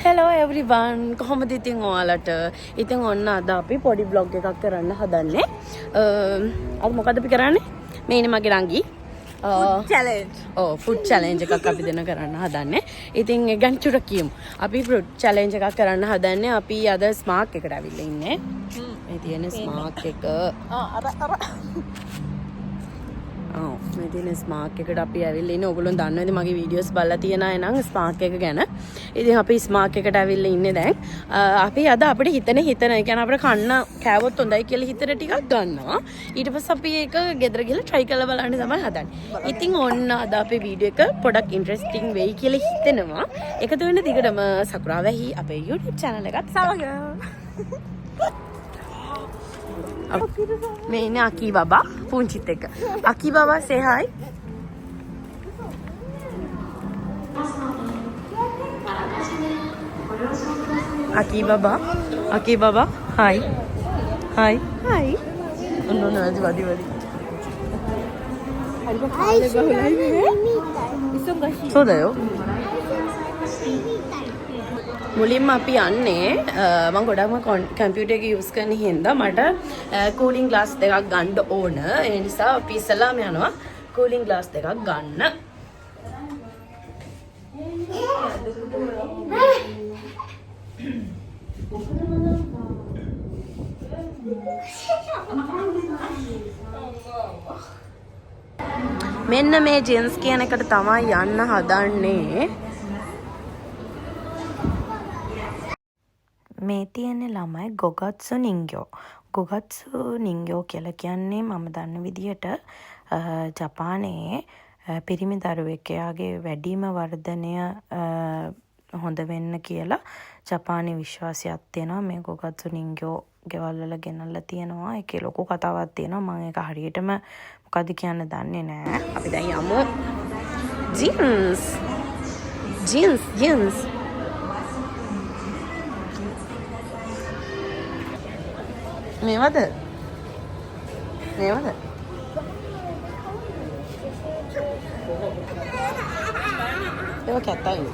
Hello everyone කොහොමද ඉතින් ඔයාලට ඉතින් ඔන්න අද අපි පොඩි බ්ලොග් එකක් කරන්න හදන්නේ අද මොකද අපි කරන්නේ මේ ඉන්නේ මගේ රංගි food challenge. ෆුඩ් චැලෙන්ජ් එකක් අපි දෙන කරන්න හදන්නේ ඉතින් ඒ ගැන චුට්ටක් කියමු අපි ෆුඩ් චැලෙන්ජ් එකක් කරන්න හදන්නේ අපි අද ස්මාර්ට් එකට අවිල්ලා ඉන්නේ මේ තියෙන ස්මාර්ට් එක මේ තියෙන ස්මාර්ට් එකට අපි ඇවිල්ලා ඉන්නේ. ඕගොල්ලෝ දන්නවද මගේ වීඩියෝස් බලලා තියෙන අය නම් ස්මාර්ට් එක ගැන. ඉතින් අපි ස්මාර්ට් එකට ඇවිල්ලා ඉන්නේ දැන්. අපි අද අපිට හිතන ඒ කියන්නේ අපිට කන්න කෑවොත් හොඳයි කියලා හිතන ටිකක් ගන්නවා. ඊට පස්සේ අපි ඒක ගෙදර ගිහලා try කරලා බලන්න තමයි හදන්නේ. ඉතින් ඔන්න අද අපේ වීඩියෝ එක පොඩක් ඉන්ටරෙස්ටිං වෙයි කියලා හිතෙනවා. එකතු වෙන්න දිගටම සකුරා වැහි අපේ YouTube channel එකත් සමග. මේ ඉන්නේ අකී බබා පුංචිත් එක්ක. අකී බබා say hi. අකී බබා hi. hi. hi. ඔන්න වදි. සෝදයෝ. මුලින්ම අපි යන්නේ මම ගොඩක්ම කම්පියුටර් එක යූස් කරන හින්දා මට කූලින් ග්ලාස් දෙකක් ගන්න ඕන. ඒ නිසා අපි ඉස්සෙල්ලාම යනවා කූලින් ග්ලාස් දෙකක් ගන්න. මෙන්න මේ ජින්ස් කියන එකට තමයි යන්න හදන්නේ. මේ තියෙන ළමයි ගොගත්සු නින්ගෝ කියලා කියන්නේ මම දන්න විදිහට ජපානයේ පිරිමි දරුවෙක් එයාගේ වැඩිම වර්ධනය හොඳ වෙන්න කියලා ජපානයේ විශ්වාසයක් තියෙනවා. මේ ගොගත්සු නින්ගෝ ගෙවල් වල ගෙනල්ලා තියෙනවා. ඒකේ ලොකු කතාවක් තියෙනවා. මම ඒක හරියටම මොකද කියන්න දන්නේ නැහැ. අපි දැන් යමු. ජීන්ස් මේවද? ඒවා කැතයි.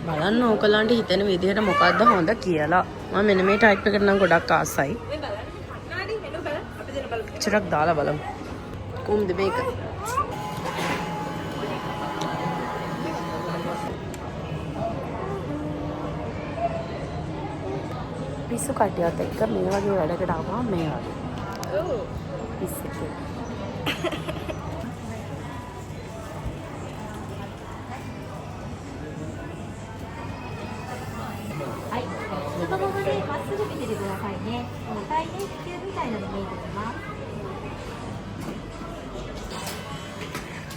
බලන්න ඕකලන්ට හිතෙන විදිහට මොකද්ද හොඳ කියලා. මම මෙන්න මේ ටයිප් එකට නම් ගොඩක් ආසයි. චුට්ටක් දාලා බලමු. කොහොමද මේක? පිස්සු කට්ටියත් එක්ක මේ වගේ වැඩකට ආවම මේ වගේ. පිස්සු. 外側でまっすぐ見ててくださいね。最年球みたいなの見えてきます。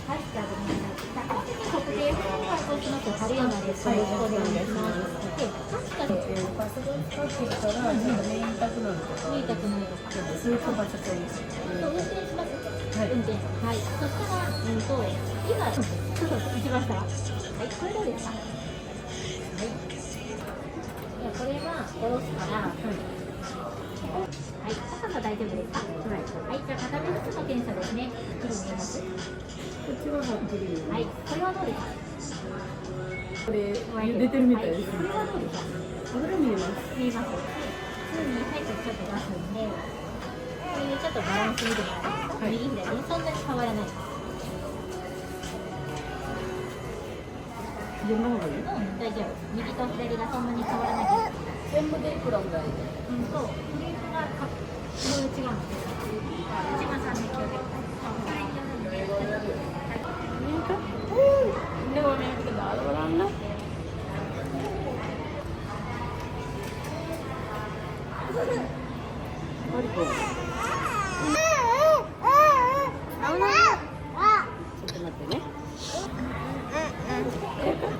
はい、じゃあごめんなさい。測定をそうしますと貼るようなです。よろしくお願いします。確かに。パソコン使ってから目痛くなるとか。目痛くなるとか。そういう場所です。運転します。はい。運転。はい。そしたら今行きました。はい。これどうですか。はい。これは下ろすから、はい、高さ大丈夫ですか？はい、じゃあ片目ずつの検査ですね。見えます？こっちははっきり。はい、これはどうですか？これ出てるみたいです。これはどうですか？これ見えます。見えます。普通に入ってちょっと出すんで、これでちょっとバランス見てもらっていいですか？右左にそんなに変わらない。大丈夫。右と左がそんなに変わらなきゃ。全部でいくらぐらい？フレームがいろいろ違うんです。1万3,900円。でも見えるけど、あれはなんだ。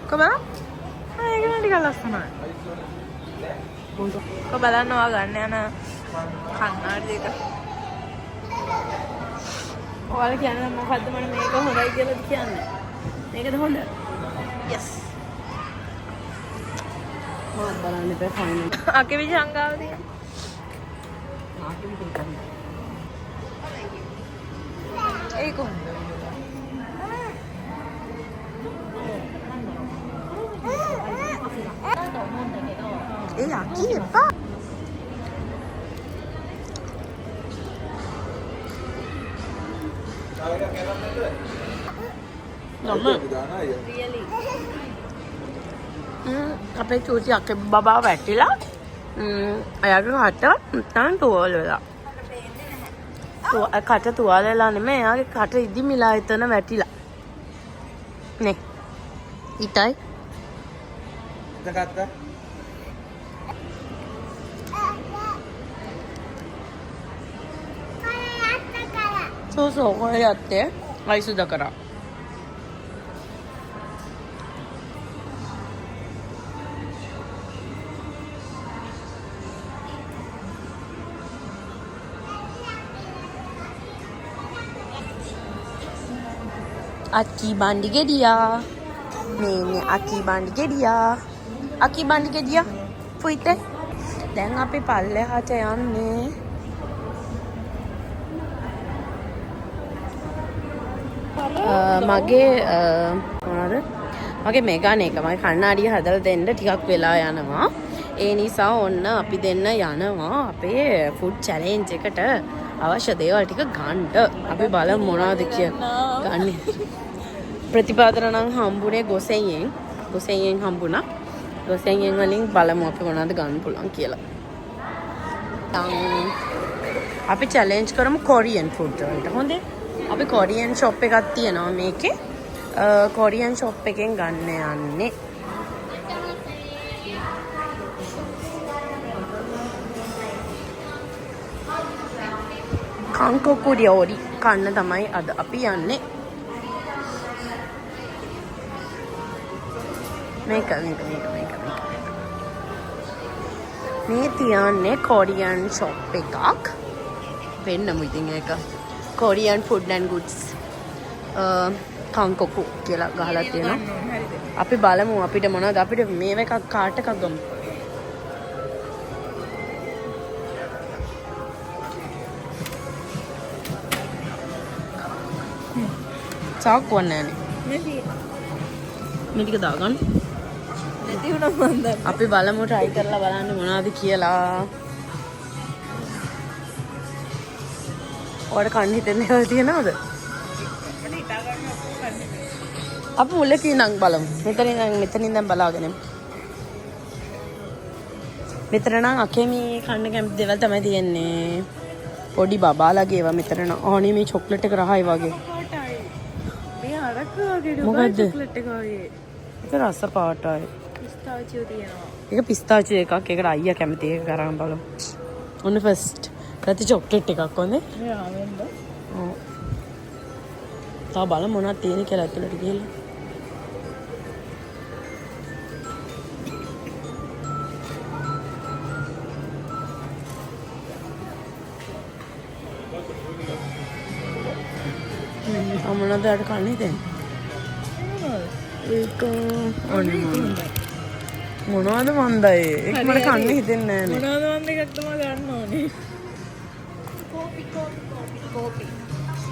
Kemana? Ayo kita di kelas sana. Kau balan no agarnya na खाना देगा और क्या ना मुकद्दम में मेरे को हो रहा है कि लोग क्या ना मेरे को होना यस बहुत बड़ा नहीं पे खाने आके भी जाऊंगा दिया ඒක හොඳ. ඒ අකි එපා. අපේ චූටි අක්කේ බබා වැටිලා එයාගේ කට නැත්නම් තුවාල වෙලා. කට තුවාල වෙලා නෙමෙයි එයාගේ කට ඉදිමිලා එතන වැටිලා. නේ. ඊටයි. දකත්තා.そうこれやってアイスだからAki bandi gedia. Ini aki bandi gedia. Aki bandi gedia. Puite. දැන් අපි පල්ලෙහාට යන්නේ. මගේ මොනවද? මගේ මෙගාන එක මගේ කණ්ණාඩිය හදලා දෙන්න ටිකක් වෙලා යනවා. ඒ නිසා ඔන්න අපි දෙන්න යනවා අපේ ෆුඩ් චැලෙන්ජ් එකට අවශ්‍ය දේවල් ටික ගන්න. අපි බලමු මොනවද කියලා ගන්න. ප්‍රතිපාදන නම් හම්බුනේ ගොසෙන්යෙන් හම්බුණා. ගොසෙන්යෙන් වලින් බලමු අපි මොනවද ගන්න පුළුවන් කියලා. අපි චැලෙන්ජ් කරමු කොරියන් ෆුඩ් වලට. හොඳේ? අපි කොරියන් ෂොප් එකක් තියෙනවා මේකේ. කොරියන් ෂොප් එකෙන් ගන්න යන්නේ. කාංකොකු රියෝරි කන්න තමයි අද අපි යන්නේ. මේක මේ තියන්නේ කොරියන් ෂොප් එකක්. වෙන්නමු ඉතින් ඒක. Korean food and goods කාංකොකු කියලා ගහලා තියෙනවා. අපි බලමු අපිට මොනවද අපිට මේව එකක් කාට් එකක් ගමු. චාක්කුවක් නැහැනේ. මේ ටික දාගන්න. නැති වුණා මන්ද. අපි බලමු try කරලා බලන්න මොනවද කියලා. ඔයාලට කන්න හිතෙන්නේ ඒවා තියනවද? අපි මුලකී නම් බලමු. මෙතනින් දැන් බලාගෙන. මෙතන නම් අකෙමි කන්න කැමති දේවල් තමයි තියෙන්නේ. පොඩි බබාලාගේ ඒවා මෙතන නම්. ඕනේ මේ චොක්ලට් එක රහයි වගේ. මේ අරක වගේ මොකද්ද? චොක්ලට් එක වගේ. ඒක රස පාටයි. පිස්තාචියෝ තියෙනවා. ඒක පිස්තාචියෝ එකක්. ඒකට අයියා කැමති ඒක කරන් බලමු. ඔන්න ෆස්ට්. රති චොක්ලට් එකක් හොඳේ. මෙයා වෙන්න. ඔව්. තා බලමු මොනවද තියෙන්නේ කියලා ඇතුළට ගිහලා. මොනවද අර කන්නේ දැන්? ඒක මොනවද මන්දයි? ඒක මට කන්න හිතෙන්නේ නැහැ නේ. මොනවද මන්ද එකක් තමයි ගන්න ඕනේ. කෝපි.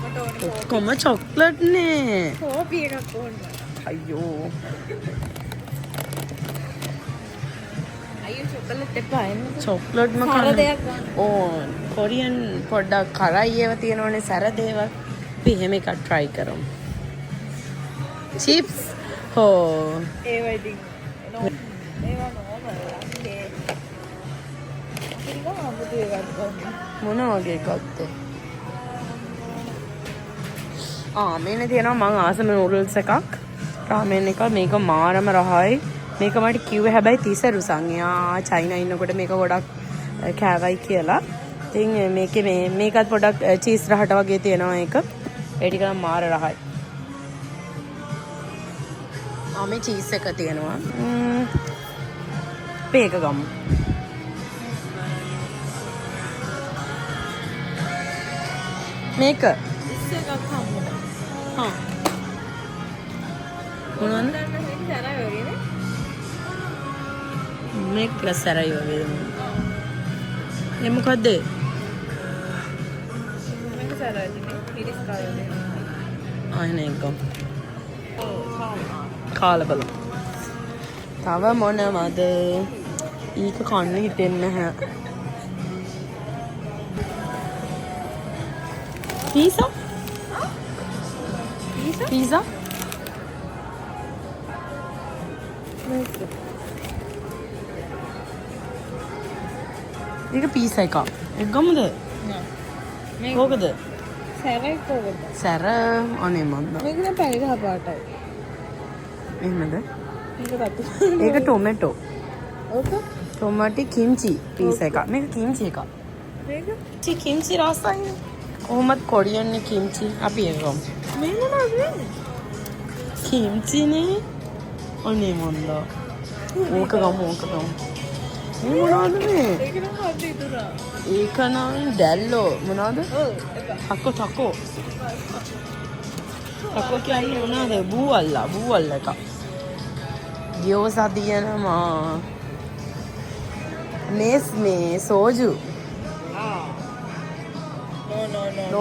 මට ඕනේ ඔක්කොම චොක්ලට් නේ. කෝපි එකක් ඕනේ. අයියෝ. අයියෝ චොක්ලට් එපා එන්න. චොක්ලට්ම සර කන්න. දෙයක් ගන්න. ඕ කොරියන් පොඩ්ඩක් කරයි ඒවා තියෙනවනේ සැර දේවල්. අපි එහෙම එකක් try කරමු. chips. හෝ. ඒවා ඉතින් ඒවා නෝමල්. ඒක අමුතු එකක් ගන්න. මොන වගේ එකක්ද? මේනේ තියෙනවා මං ආසම නූඩල්ස් එකක්. රාමෙන් එක මේක මාරම රහයි. මේක මට කිව්වේ හැබැයි තිසරුසන්. යා චයිනා ඉන්නකොට මේක ගොඩක් කෑවයි කියලා. ඉතින් මේකේ මේකත් පොඩක් චීස් රහට වගේ තියෙනවා ඒක. ඒ ටික නම් මාර රහයි. මේ චීස් එක තියෙනවා. මේක ගමු. මේක ඉස්ස එකක් හම්බුණා. හා මොනවද? දැන් මේක සරයි වගේනේ. මේක සැරයි වගේ. ඒ මොකද්ද? ආයෙන එකම් කාලා බලමු. තව මොනවද? ඊක කන්න හිතෙන්නේ නැහැ. පීසා? පීසා? ඒක පීසා එක. ඒක ගමුද? කෝකද? සැරයි කොහොමද? සැර අනේ මන්ද. මේක නම් පැණි ගහ පාටයි. එහෙමද? මේක රතු. ඒක ටොමැටෝ. ඕක ටොමැටි කිම්චි පීසා එක. මේක කිම්චි එක. මේක කිම්චි රසයි. කොහොමද කොරියන් කිම්චි? අපි ඒක ගමු. මේ මොනවද වෙන්නේ? කිම්චිනේ. අනේ මන්ද. ඕක ගමු ඕක ගමු. මේ මොනවද මේ? ඒක නම් හද ඉදුරා. ඒක නම් දැල්ලෝ මොනවද? ටකෝ ටකෝ. ටකෝ කියන්නේ මොනවද? බූවල්ලා එක. ගියෝසා තියෙනවා. මේ සෝජු. No.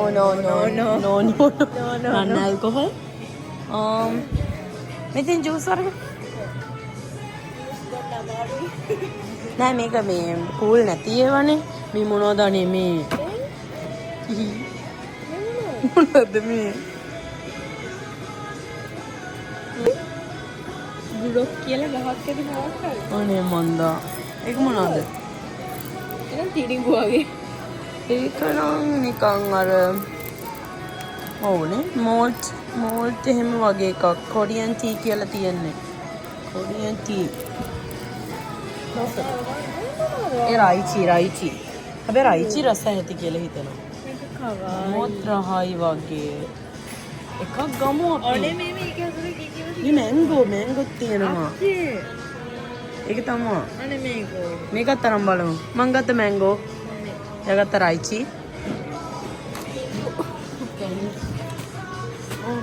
Non-alcohol. මෙතෙන් ජූස් වර්ග. නෑ මේක මේ කූල් නැති ඒවානේ. මේ මොනවද අනේ මේ? මොනවද මේ? ගුඩොක් කියලා ගහක් ඇති මොකක් හරි. අනේ මන්දා. ඒක මොනවද? එනම් තිරිඟු වගේ. ඒක නම් නිකන් අර ඕනේ මෝල්ට් එහෙම වගේ එකක්. කොරියන් ටී කියලා තියෙන්නේ. Korean tea. ඒ රයිචි. හැබැයි රයිචි රස ඇති කියලා හිතනවා. මේක කවා. මොත් රහයි වගේ. එකක් ගමු අපි. අනේ මේ මේක ඇතුලේ කිකිව මේ මැංගෝ තියෙනවා. ඒක තමයි. අනේ මේක. මේකත් තරම් බලමු. මං ගත්ත මැංගෝ. එයා ගත්ත රයිචි.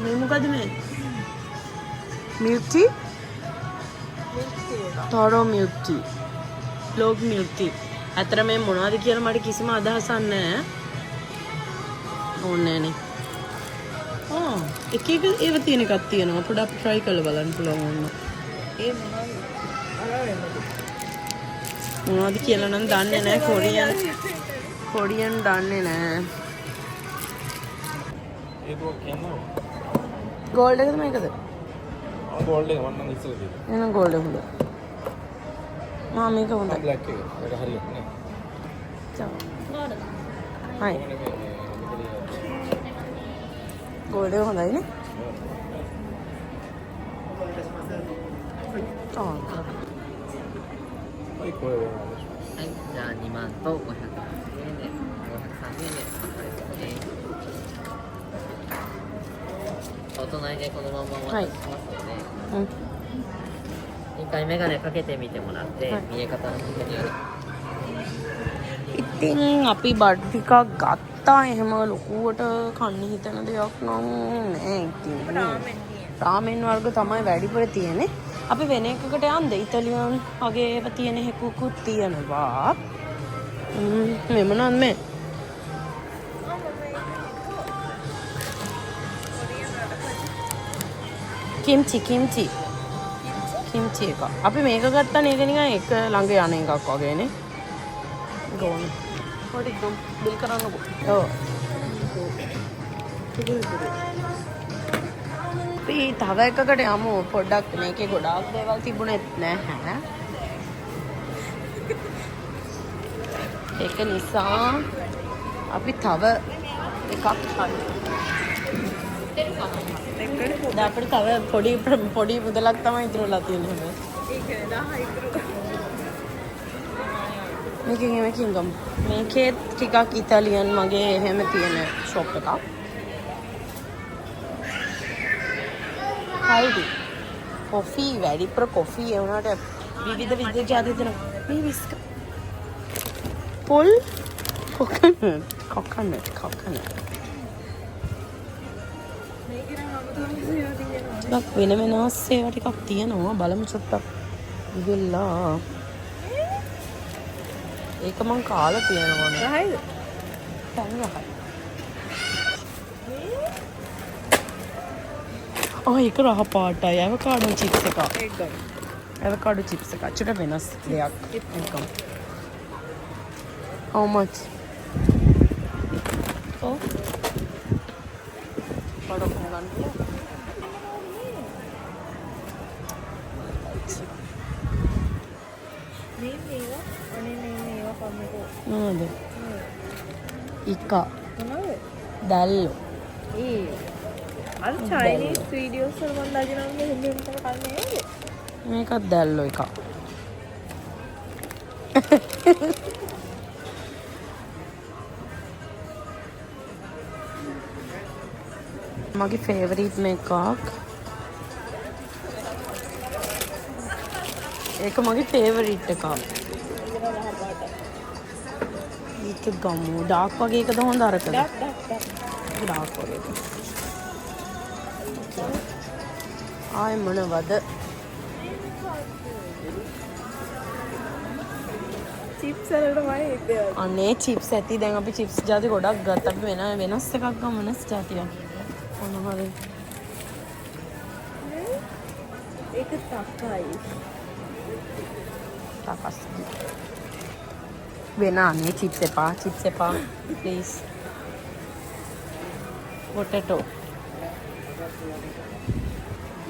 මේ මොකද මේ? Milk tea? තොරෝ මිල්ක් ටී. ලෝග් මිල්ක් ටී. අතර මේ මොනවද කියලා මට කිසිම අදහසක් නැහැ. ඕනේ නේ. එක ඒව තියෙන එකක් තියෙනවා. පොඩ්ඩක් try කරලා බලන්න පුළුවන් වුණා. ඒ මොනවද? මොනවද කියලා නම් දන්නේ නැහැ. කොරියන් දන්නේ නැහැ. ඒක කියනවා. ගෝල්ඩ් එකද මේකද? ගෝල්ඩ් එක වන්න ඉස්සෙල්ලා තියෙනවා. එහෙනම් ගෝල්ඩ් එක හොඳ. මේක හොඳයි. බ්ලැක් එක. ඒක හරියට නෑ. හයි. ගෝල්ඩ් එක හොඳයි නේ? ඒක කොහෙද? はい、じゃあ2万と530円で530円でお借りしますね。お隣でこのままお渡ししますので、うん。 一回メガネかけてみてもらって、はい見え方の確認を ඉතින් අපි බඩු ටිකක් ගත්තා. එහෙම ලොකුවට කන්න හිතන දෙයක් නම් නෑ ඉතින්. රාමෙන් වර්ග තමයි වැඩිපුර තියෙන්නේ. අපි වෙන එකකට යන්ද? ඉතාලියන් වගේ ඒවා තියෙන එකකුත් තියෙනවා. මේ මොනවද මේ? කිම්චි එක. අපි මේක ගත්තානේ. ඒක නිකන් එක ළඟ යන එකක් වගේනේ. ගෝන. පොඩි බිල් කරන්නකෝ. ඔව්. අපි තව එකකට යමු. පොඩ්ඩක් මේකේ ගොඩාක් දේවල් තිබුණෙත් නැහැ. ඒක නිසා අපි තව එකක් හරි. දැන් අපිට තව පොඩි මුදලක් තමයි ඉතුරුලා තියෙන්නේ. මේකෙන් ගමු. මේකේ ටිකක් ඉතාලියන් මගේ එහෙම තියෙන ෂොප් එකක්. හයිදි. කොෆි වැඩිපුර කොෆි ඒ වුණාට විවිධ ජාති තියෙනවා. මේ විස්ක. පොල් කොකනට්. වෙන වෙනස් ඒවා ටිකක් තියෙනවා. බලමු චුට්ටක්. ඉවිල්ලා. ඒක මං කාලා තියෙනවා නේ. රහයිද? පැන් රහයි. ඒක රහ පාටයි ඇවකාඩෝ චිප්ස් එක. ඇවකාඩෝ චිප්ස් එක. අච්චට වෙනස් දෙයක්. එකම. How much? Oh. What of one? නේද? ඉක. දැල්ලෝ. අර චයිනීස් වීඩියෝස් වල මම දාගෙන ඉන්නේ හින්දු කන්නේ නේද? මේකත් දැල්ලෝ එකක්. මගේ ෆේවරිට් එකක්. ඒක මගේ ෆේවරිට් එකක්. ඒක ගමු. ඩාර්ක් වගේ එකද හොඳ අරකද? ඩාර්ක් වගේ එක. ආයි මොනවද? චිප්ස් වලටමයි හිතේ. අනේ චිප්ස් ඇති. දැන් අපි චිප්ස් ජාති ගොඩක් ගත්ත. අපි වෙනස් එකක් ගමු වෙනස් ජාතියක්. මොනවද? ඒක තක්කයි. තාපස්. වෙන අනේ චිප්ස් එපා. චිප්ස් එපා. ප්ලීස්. පොටැටෝ.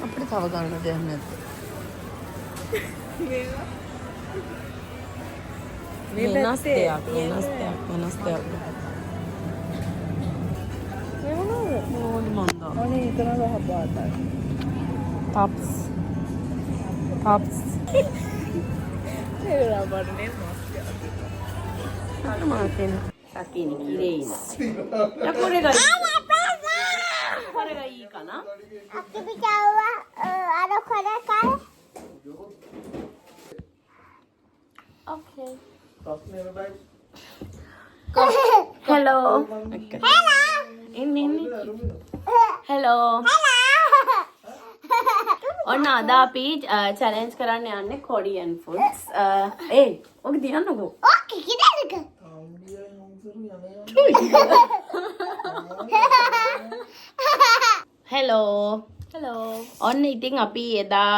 අපිට තව ගන්න දෙයක් නැද්ද? වෙනස් දෙයක්. ඕඩ මන්දා. අනේ එතන රහ පාටයි. පප්ස්. ඒක රහ පාට නේ must. Martin. Sakini kireina. Ya kore ga ii. Kore ga ii kana? Okay. Hello. Inni. Hello. ඔන්න අද අපි චැලෙන්ජ් කරන්න යන්නේ කොරියන් ෆුඩ්ස්. ඔක දියන්නකෝ. හෙලෝ. ඔන්න ඉතින් අපි එදා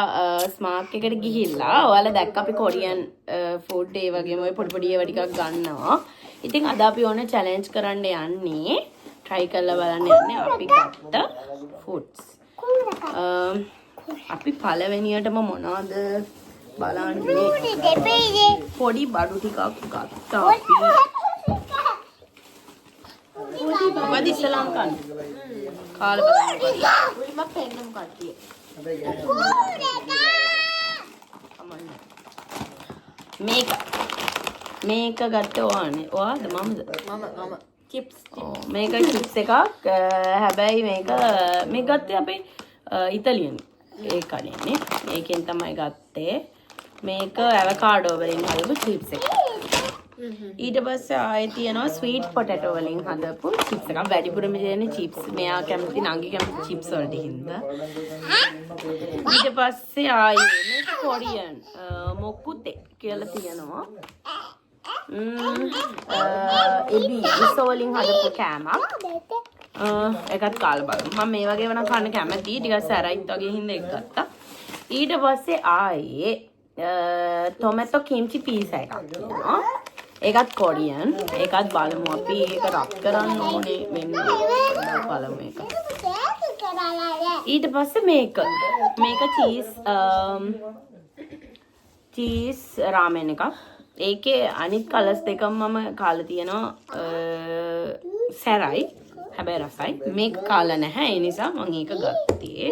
ස්මාර්ට් එකට ගිහිල්ලා ඔයාලා දැක්ක අපි කොරියන් ෆුඩ් ඒ වගේම ඔය පොඩි පොඩි ඒවා ටිකක් ගන්නවා. ඉතින් අද අපි ඕනේ චැලෙන්ජ් කරන්න යන්නේ. try කරලා බලන්න යන්නේ අපි ගත්ත ෆුඩ්ස්. අපි පළවෙනියටම මොනවද බලන්නේ? පොඩි බඩු ටිකක් ගත්තා අපි. මොකද ඉස්සලාම් කන්න? කාලා බලන්න. උලිම පෙන්නමු කට්ටිය. මේක ගත්තේ ඔයානේ. ඔයාද මමද? මම. චිප්ස්. මේක චිප්ස් එකක්. හැබැයි මේක ගත්තේ අපි ඉතාලියන් ඒ කඩේනේ. මේකෙන් තමයි ගත්තේ. මේක ඇවකාඩෝ වලින් හදපු චිප්ස් එක. ඊට පස්සේ ආයේ තියෙනවා ස්වීට් පොටැටෝ වලින් හදපු චිප්ස් එකක්. වැඩිපුරම තියෙන්නේ චිප්ස්. මෙයා කැමති නංගි කැමති චිප්ස් වලට හින්දා. ඊට පස්සේ ආයේ මේක කොරියන් මොකුතේ කියලා තියෙනවා. එබි ඉස්සෝ වලින් හදපු කෑමක්. එකත් කාලා බලමු. මම මේ වගේ වෙන කන්න කැමතියි. ටිකක් සැරයිත් වගේ හින්දා එක ගත්තා. ඊට පස්සේ ආයේ ටොමැටෝ කිම්චි පීසා එකක් තියෙනවා. ඒකත් කොරියන්. ඒකත් බලමු අපි ඒක රබ් කරන්න ඕනේ මෙන්න බලමු ඒක. ඊට පස්සේ මේක චීස් රාමෙන් එකක්. ඒකේ අනිත් කලර්ස් දෙකම මම කාලා තියෙනවා. සැරයි හැබැයි රසයි. මේක කාලා නැහැ. ඒ නිසා මම ඒක ගත්තේ.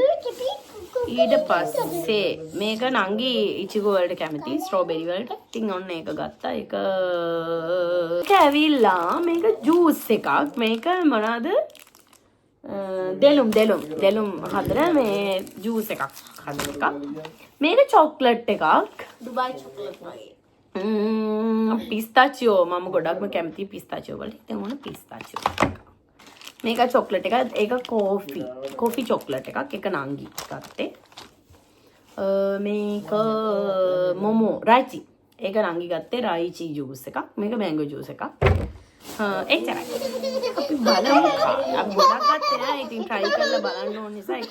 ඊට පස්සේ මේක නංගි ඉචිගෝ වලට කැමති ස්ට්‍රෝබෙරි වලට. ඉතින් ඔන්න ඒක ගත්තා. ඒක ඇවිල්ලා මේක ජූස් එකක්. මේක මොනවාද? දෙලුම් හදන මේ ජූස් එකක් හදන එකක්. මේක චොක්ලට් එකක්. දුබයි චොක්ලට් වගේ. පිස්තාචියෝ මම ගොඩක්ම කැමති පිස්තාචියෝ වලට. ඉතින් ඕන පිස්තාචියෝ එකක්. මේක චොක්ලට් එකක්. ඒක කෝෆි චොක්ලට් එකක්. ඒක නංගි ගත්තේ. මේක මොමෝ රයිචි. ඒක නංගි ගත්තේ රයිචි ජූස් එකක්. මේක මැංගෝ ජූස් එකක්. එච්චරයි. අපි බලමු. අපි ගොඩක් ගත්තේ නෑ. ඉතින් try කරලා බලන්න ඕන නිසා ඒ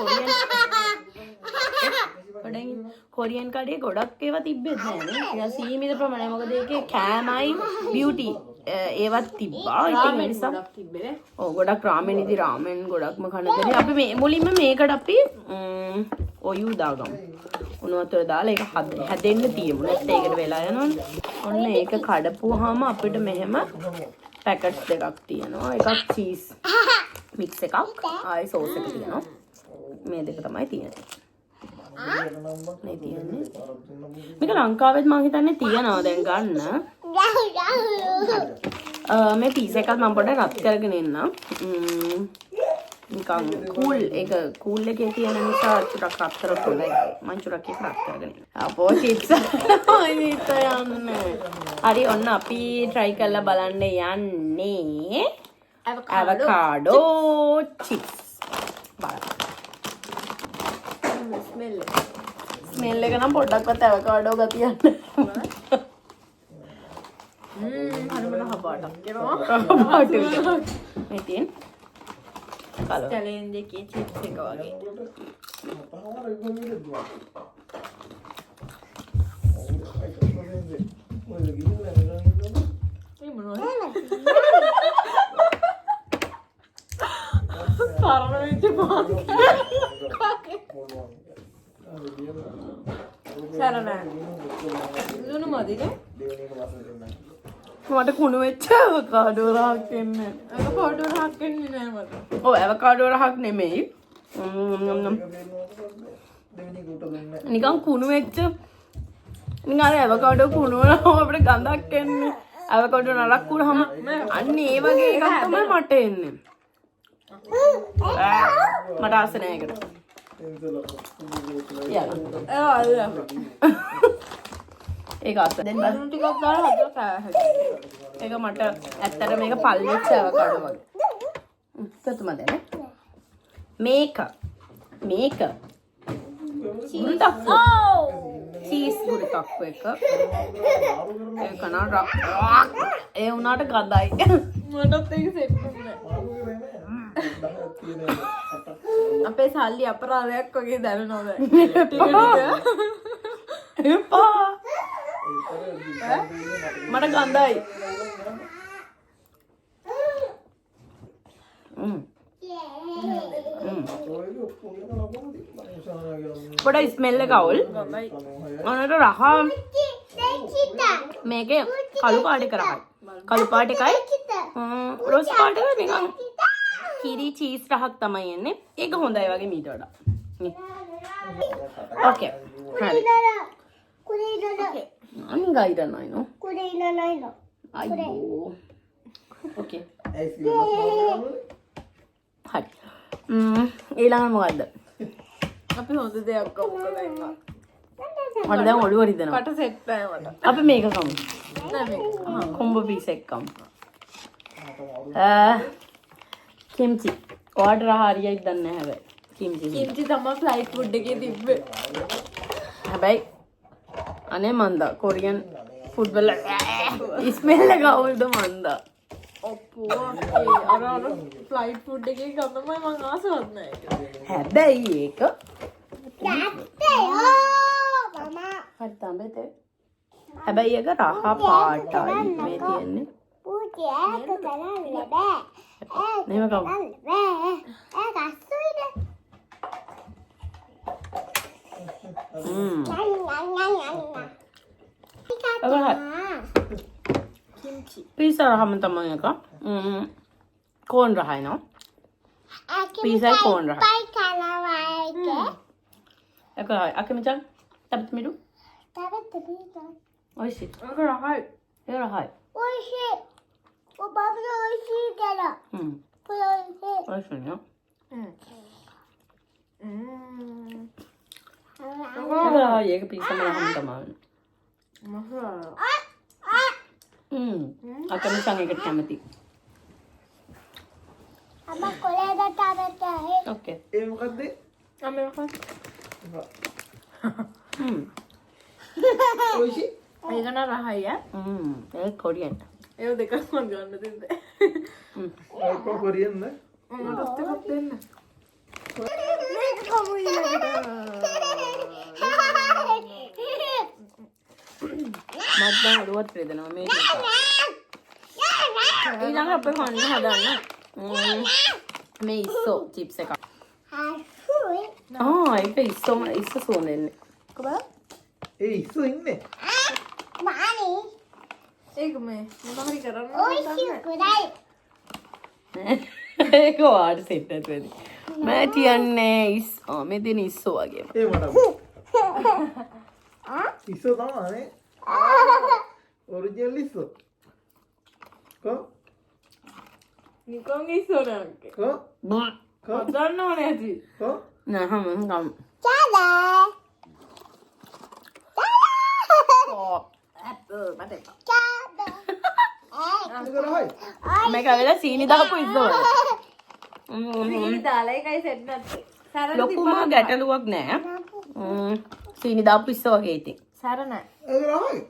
කොරියන් කඩේ ගොඩක් ඒවා තිබ්බෙත් නෑනේ. ඒක සීමිත ප්‍රමාණය. මොකද ඒකේ කෑමයි බියුටි ඒවත් තිබ්බා. ඉතින් ඒ නිසා ගොඩක් තිබ්බේ. ඔව් ගොඩක් රාමෙන් ඉදි රාමෙන් ගොඩක්ම කනදනේ. අපි මේ මුලින්ම මේකට අපි ඔයු දාගමු. උණු වතුර දාලා ඒක හැදෙන්න තියමු. නැත්නම් ඒකට වෙලා යනවනේ. ඔන්න ඒක කඩපුවාම අපිට මෙහෙම පැකට්ස් දෙකක් තියෙනවා. එකක් චීස් මික්ස් එකක්. ආයි සෝස් එක තියෙනවා. මේ දෙක තමයි තියෙන්නේ. මේ තියෙන්නේ. මේක ලංකාවෙත් මම හිතන්නේ තියනවා දැන් ගන්න. මේ පීස් එකත් මම පොඩ්ඩක් රත් කරගෙන එන්නම්. නිකන් කූල් ඒක කූල් එකේ තියෙන නිසා චුට්ටක් රත් කරලා හොඳයි. මම චුට්ටක් ඒක රත් කරගෙන. අපෝ චිප්ස් අයිනිට යන්නේ. හරි ඔන්න අපි try කරලා බලන්න යන්නේ avocado chips. බලන්න. ස්මෙල් එක නම් පොඩ්ඩක්වත් avocado ගතියක් නැහැ. හරිම හපාටක් කරනවා. මේ තියෙන කලර් චැලෙන්ජ් එකේ චිප්ස් එක වගේ. මේ මොනවද? පරණ වෙච්ච පාත්. සරණයි. ලුණු මදිනේ? මට කුණු වෙච්ච avocado රහක් එන්නේ. avocado රහක් වෙන්නේ නෑ මට. ඔව් avocado රහක් නෙමෙයි. නිකන් කුණු වෙච්ච නිකන් අර avocado කුණු වුණාම අපිට ගඳක් එන්නේ. avocado නරක් වුණාම අන්න ඒ වගේ එකක් තමයි මට එන්නේ. මට ආස නෑ ඒකට. ඒක ආස. දැන් ලුණු ටිකක් දාලා හදලා කෑ හැකියි. ඒක මට ඇත්තට මේක පල්ලිච්ච avocado වගේ. සතුම දැන. මේක ගුරුතක්ක. චීස් ගුරුතක්ක එක. ඒක නා ඒ උනාට ගඳයි. මටත් ඒක සෙට් වුණේ නෑ. අපේ සල්ලි අපරාධයක් වගේ දැනෙනවා දැන්. එපා. මට ගඳයි. පොඩ ස්මෙල් එක අවුල්. අනට රහ මේකේ කළු පාට එක රහයි. කළු පාට එකයි රෝස් පාට එක නිකන් කිරි චීස් රහක් තමයි එන්නේ. ඒක හොඳයි වගේ මීට වඩා. ඕකේ. හරි. අනිගා ඉරනයි නෝ. අයියෝ. ඕකේ. හරි. ඊළඟ මොකද්ද? අපි හොඳ දෙයක් කමු කියලා. මට දැන් ඔළුව රිදෙනවා. කට සෙට් නෑ මට. අපි මේක කමු. නෑ මේක. කොම්බෝ පීස් එක කමු. කිම්චි. ඔයාට රහ හරියයි දන්නේ නැහැ හැබැයි. කිම්චි. කිම්චි තමයි ෆ්ලයිට් ෆුඩ් එකේ තිබ්බේ. හැබැයි අනේ මන්දා කොරියන් ෆුඩ් වල ස්මෙල් එක අවුල්ද මන්දා. ඔප්පෝ අර ෆ්ලයිට් ෆුඩ් එකේ ගමමයි මං ආසවත් නෑ ඒක. හැබැයි ඒක හරි තමයි. හැබැයි ඒක රහ පාටයි මේ තියෙන්නේ. නෙම කවු. Pizza ramen තමයි එක. කෝන් රහයි නෝ. Pizza කෝන් රහ. ඒක රහයි. අකමිචන් තබත් මිරු. ඔයිසි. ඒක රහයි. ඒක රහයි. ඔයිසි නෝ. ඒක රහයි. ඒක pizza ramen තමයි. අකමිචන් එකට කැමති. ඕකේ. ඒ මොකද්ද? අම්මේ මොකක්ද? ඔයිසි. ඒක නා රහයි ඈ. ඒක කොරියන්. ඒ දෙකක් මම ගන්න දෙන්නේ. ඔක්කො කොරියන් නේ මට එකක් දෙන්න. මේක කමු ඊළඟට. මත් දැන් අඩුවත් රෙදනවා මේ ටික. ඊළඟ අපේ කන්න හදන්න. මේ ඉස්සෝ චිප්ස් එක. ඒක ඉස්ස සෝනෙන්නේ. කොබල? ඒ ඉස්සු ඉන්නේ ඒක මේ මොකක් හරි කරන්න. ඒක වාට සෙට් නැතුව ඇති. මම තියන්නේ මේ දෙන ඉස්සෝ වගේ. ඒ මට ඉස්සු තමයි ඔරිජිනල් ඉස්සු කො නිකන් ඉස්සරහට. කො හදන්න ඕනේ ඇති. කො නෑ හැම ගම්. මට එක. කරහයි මේක වෙලා සීනි දාපු ඉස්සෝ වගේ. සීනි දාලා එකයි සෙට් නැත්තේ. සරණ ලොකුම ගැටලුවක් නෑ. සීනි දාපු ඉස්සෝ වගේ ඉතින්. සරණ. ඒ කරහයි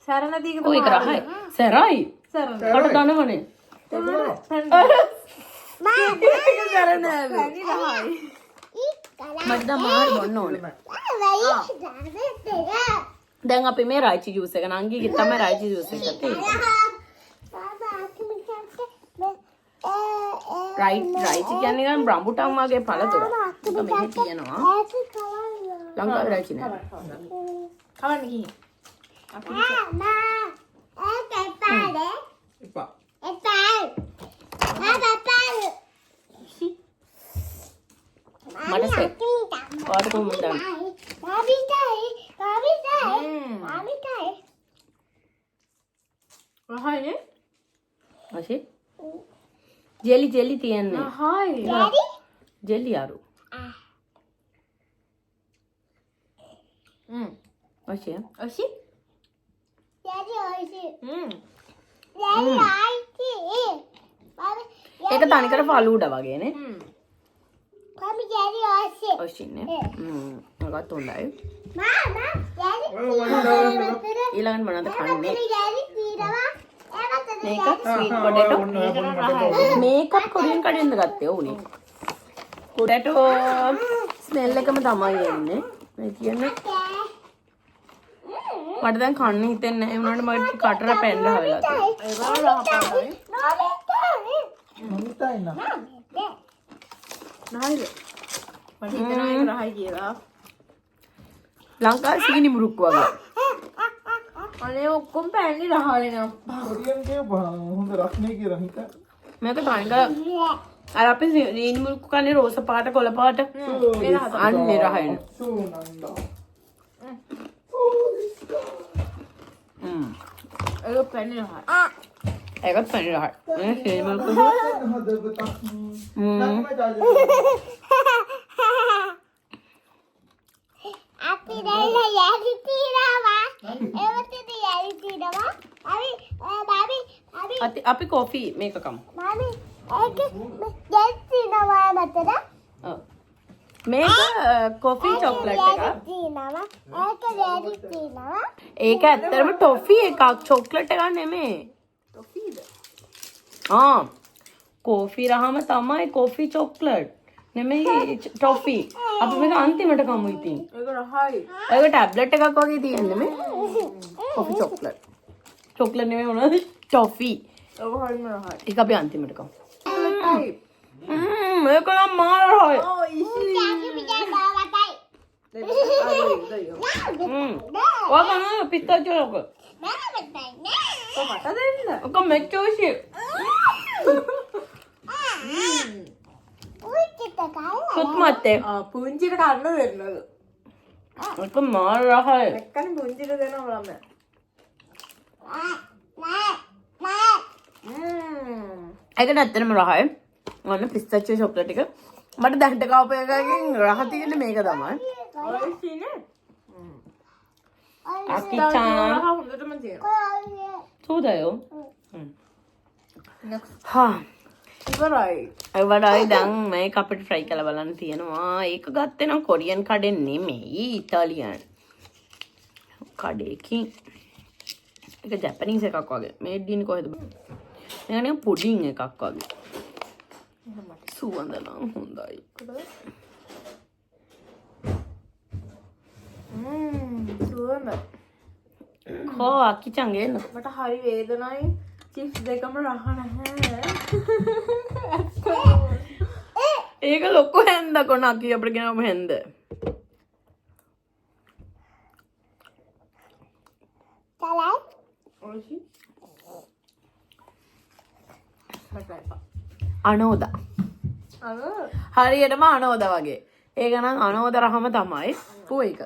සරණ දීක ඔය කරහයි. සරයි. සරණ. කට දනවනේ. සරණ ඇවි. මට මාර බොන්න ඕනේ. දැන් අපි මේ රයිචි ජූස් එක නංගිගේ තමයි රයිචි ජූස් එක තියෙන්නේ. රයිචි කියන්නේ නිකන් රම්බුටන් වගේ පළතුර. ඒක මෙහෙ තියෙනවා. ලංකාවේ රයිචි නෑ. කවන්න ගිහින්. එපා මට සෙට්. ඔයාලට කොහොමද දන්නේ? රහයිනේ. අශි ජෙලි තියන්නේ. හායි. ජෙලි අරු. අශි ඔෂි. ඒක තනිකර ෆලූඩ වගේනේ. ඔෂින්නේ. මගත් හොඳයි. ඊළඟට මොනවද කන්නේ? මේක ස්වීට් පොටේටෝ. මේකත් කොරියන් කඩෙන්ද ගත්තේ උනේ. පොටේටෝ ස්මෙල් එකම තමයි එන්නේ. මේ කියන්නේ මට දැන් කන්න හිතෙන්නේ නැහැ. ඒ වුණාට මට කටර පැනලා වෙලා තියෙනවා. මනිතා ඉන්න නහයිද? මට හිතෙනවා ඒක රහයි කියලා. ලංකාවේ සීනි මුරුක්කු වගේ. අනේ ඔක්කොම පැන්නේ රහවලෙනවා. කොරියන් ගේ හොඳ රස්නේ කියලා හිතා මේක තනිකර අර අපි සීනි මුරුක්කු කන්නේ රෝස පාට කොළ පාට. අන්නේ රහයින. සෝනන්දා ඒක පැන්නේ රහයි. ඒකත් පැණි රහයි. මේ සීනි මුරුක්කු. හදවත අපි දැන් යටි තියනවා. එවතේ යටි තියනවා. අපි කොෆි මේක කමු. මමි ඒක දැන් තියනවා මතද? ඔව්. මේක කොෆි චොක්ලට් එකක්. තියනවා. ඒක දැන් තියනවා. ඒක ඇත්තටම ටොෆි එකක් චොක්ලට් එකක් නෙමෙයි. ටොෆීද? කෝෆි රහම තමයි කොෆි චොක්ලට්. නෙමෙයි ටොෆි. අපි මේක අන්තිමට කමු ඉතින්. ඒක රහයි. ඒක ටැබ්ලට් එකක් වගේ තියෙන්නේ මේ. Coffee chocolate. චොක්ලට් නෙමෙයි මොනවද? ටොෆි. ඒක හරිම රහයි. ඒක අපි අන්තිමට කමු. මේක නම් මාර රහයි. ඕ ඉසි. ඔය කන පිස්තාචියෝ එක. මට දෙන්න. ඔක මෙච්චෝෂි. සුත් මත්තේ. පුංචිට කන්න දෙන්නද? ඒක මාර රහයි. එක්කනේ පුංචිට දෙනවා ළමයා. ඒක නැත්තටම රහයි. ඔන්න පිස්තාචියෝ චොක්ලට් එක. මට දැන්ට කවප එකකින් රහ තියෙන්නේ මේක තමයි. ඔයසිනේ. අකිචාන්. හොඳටම තියෙනවා. සෝදායෝ. next හා. ඉවරයි. ඒවඩයි දැන් මේක අපිට ට්‍රයි කරලා බලන්න තියෙනවා. ඒක ගත්තේ නම් කොරියන් කඩෙන් නෙමෙයි ඉතාලියන් කඩේකින්. එක ජැපනීස් එකක් වගේ. මේඩ් ඉන් කොහෙද? මේක නිකන් පුඩින් එකක් වගේ. සුවඳ නම් හොඳයි. සුවඳ. කෝ අක්කි චංගේ එන්න. මට හරි වේදනයි. චිප්ස් දෙකම රහ නැහැ. ඒක ලොකු හැන්දක් ඔන්න අක්කි අපිට ගෙනාවම හැන්ද. අනෝදා. හරියටම අනෝදා වගේ. ඒක නම් අනෝද රහම තමයි. පෝ එක.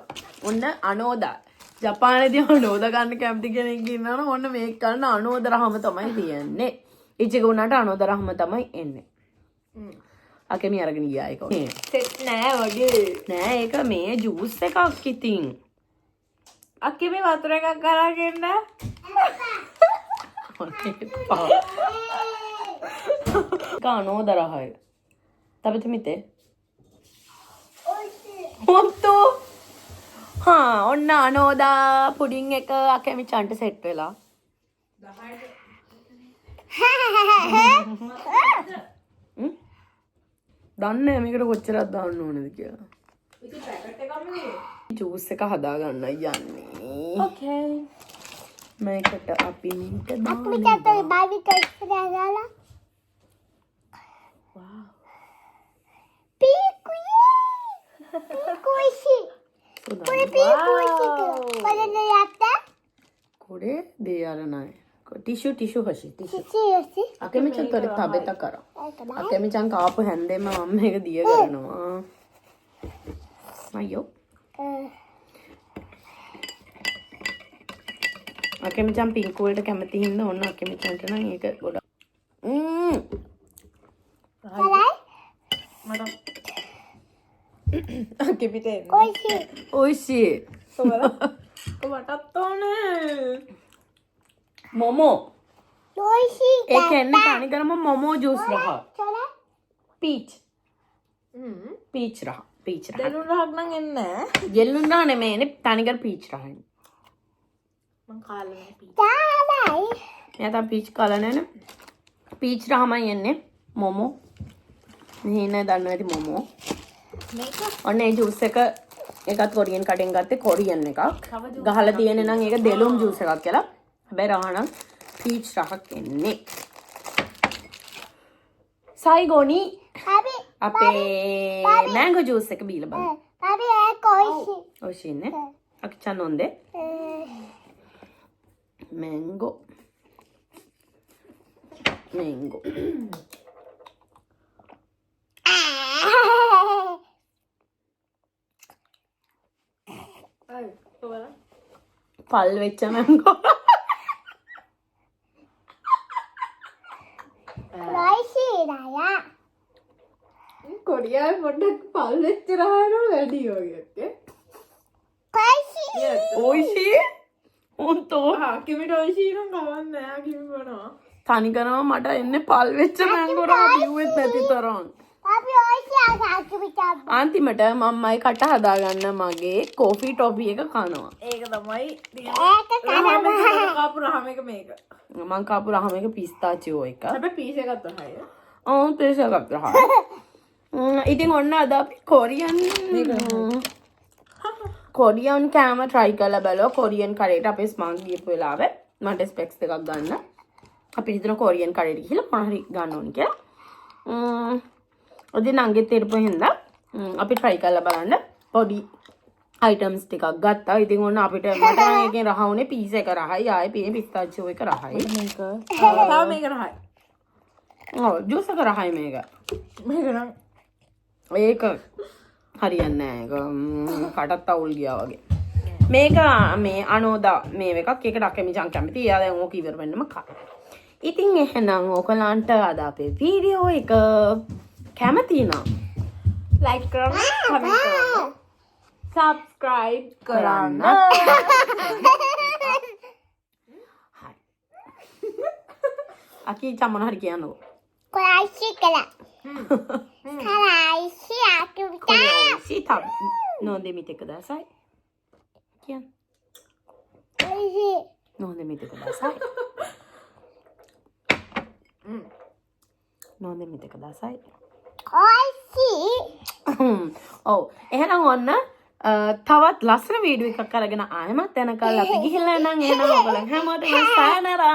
ඔන්න අනෝදා. ජපානයේදී අනෝදා ගන්න කැමති කෙනෙක් ඉන්නවනම් ඔන්න මේක ගන්න අනෝද රහම තමයි තියෙන්නේ. ඉච්චක උනාට අනෝද රහම තමයි එන්නේ. අකෙමි අරගෙන ගියා ඒක. සෙට් නෑ වගේ. නෑ ඒක මේ ජූස් එකක් ඉතින්. අක්කේ මේ වතුර එකක් කරගෙන අනෝද රහයි. තබෙත මිතේ. හොන්තු. ඔන්න අනෝදා පුඩින් එක අකෙමි චන්ට සෙට් වෙලා. දන්නේ මේකට කොච්චරක් දාන්න ඕනද කියලා. ජූස් එක හදා ගන්න යන්නේ. ඕකේ. මේකට අපි මේක කොඩේ දේ අරනයි. Tissue හසි tissue. අකෙමි චන් තොර තබෙත කරා. අකෙමි චන් කාපු හැන්දෙම මම මේක දිය කරනවා. අයියෝ. අකෙමි චන් පින්ක් වලට කැමති හින්දා ඔන්න අකෙමි චන්ට නම් ඒක ගොඩක්. අක්කෙපිට එන්න. ඔයිසි. මටත් ඕනේ. මොමෝ. ඒක එන්නේ තනි කරම මොමෝ ජූස් රහ. පීච්. පීච් රහ. පීච් රහ. දෙනුන් රහක් නම් එන්නේ නෑ. යෙල්ලුන් රහ නෙමෙයි එන්නේ තනි කර පීච් රහයි. මං කාලා නෑ පීච්. එයා තමයි පීච් කාලා නෑනේ. පීච් රහමයි එන්නේ මොමෝ. මෙහි නෑ දන්නවා ඇති මොමෝ. ඔන්න ඒ ජූස් එක එකත් කොරියන් කඩෙන් ගත්තේ කොරියන් එකක්. ගහලා තියෙන්නේ නම් ඒක දෙලුම් ජූස් එකක් කියලා. හැබැයි රහ නම් පීච් රහක් එන්නේ. සයිගෝනි අපේ මැංගෝ ජූස් එක බීලා බලන්න. ඔයිසි නේ. අකිචන් නොන්දේ. මැංගෝ. පල් වෙච්ච මැංගෝ. කොරියාවේ පොඩ්ඩක් පල් වෙච්ච රහන වැඩි වගේ. ඔයිසි. උන්තෝ අක්කෙමිට ඔයිසි නම් කවන්නේ නෑ අක්කෙමි බනවා. තනි කරම මට එන්නේ පල් වෙච්ච මැංගෝ රහ බිව්වෙත් නැති තරම්. අන්තිමට මම්මයි කට හදාගන්න මගේ කෝෆි ටොපි එක කනවා. ඒක තමයි තියෙන්නේ. කාපු රහම එක මේක. මං කාපු රහම එක පිස්තාචියෝ එක. හැබැයි පීස් එකක් තමයි. ඔව් පීස් එකක් රහ. ඉතින් ඔන්න අද අපි කොරියන් කෑම try කරලා බලුවා. කොරියන් කරේට අපේ ස්මාර්ට් ගියපු වෙලාවේ මට ස්පෙක්ස් එකක් ගන්න. අපි හිතන කොරියන් කරේට ගිහලා මොනවා හරි ගන්න ඕනේ කියලා. ඔදින අංගෙත් තේරපු හින්දා අපි try කරලා බලන්න පොඩි items ටිකක් ගත්තා. ඉතින් ඔන්න අපිට මට නම් එකෙන් රහ උනේ පීස් එක රහයි ආයේ පිස්තාචියෝ එක රහයි. මේක. තාම මේක රහයි. ඔව් ජූස් එක රහයි මේක. මේක නම් ඒක හරියන්නේ නැහැ. ඒක කටත් අවුල් ගියා වගේ. මේක මේ අනෝදා මේ එකක් ඒකට අකෙමි චන් කැමති. එයා දැන් ඕක ඉවර වෙන්නම කා. ඉතින් එහෙනම් ඔයගලන්ට අද අපේ වීඩියෝ එක කැමති නම් like කරන්න, comment කරන්න, subscribe කරන්න. අකි චමන හරි කියන්නකෝ. සීතා නොදෙමිට එක දාසයි කියන්න. 飲んでみてください。飲んでみてください。ඔව් එහෙනම් ඔන්න තවත් ලස්සන වීඩියෝ එකක් අරගෙන ආයෙමත් යනකල් අපි ගිහිල්ලා නම් එහෙනම් ඔයගොල්ලන් හැමෝටම සායනරා